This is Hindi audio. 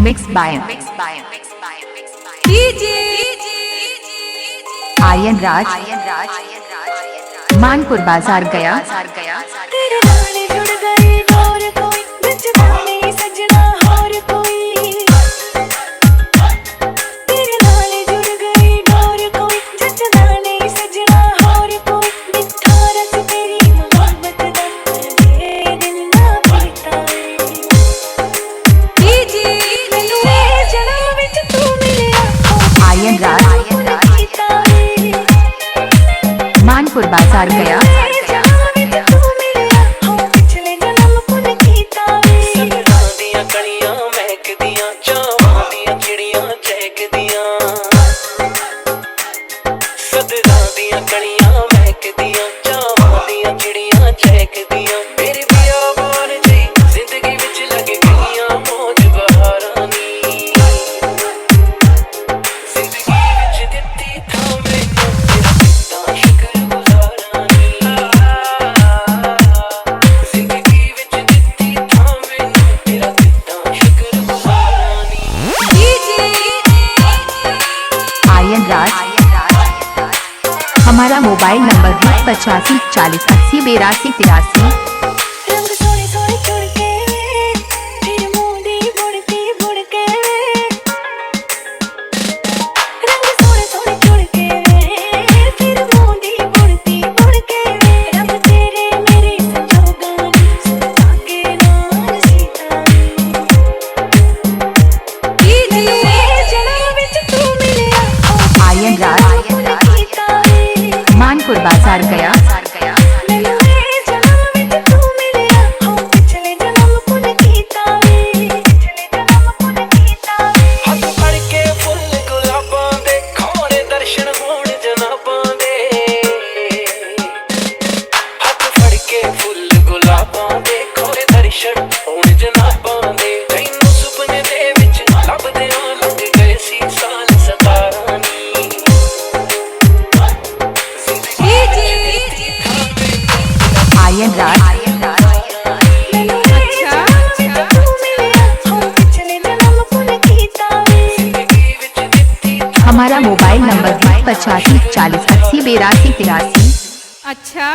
Mixed by आर्यन राज, मानपुर बाजार गया। तेरे नाल जुड़ गई और कोई बचदा नहीं सजना और कोई। तेरे नाल जुड़ गई और कोई बचदा नहीं सजना और कोई। मिठा रस तेरी मोहब्बत दा मेरे दिल ना पीता मैनू ए जन्म विच तू मिलिया। आर्यन राज, मानपुर बाजार गया। हमारा मोबाइल नंबर है 85 40 80 82 83। आर्यन राज, मानपुर बाजार गया। आर्यन राज, हमारा मोबाइल नंबर है 85 40 80 82 83। अच्छा।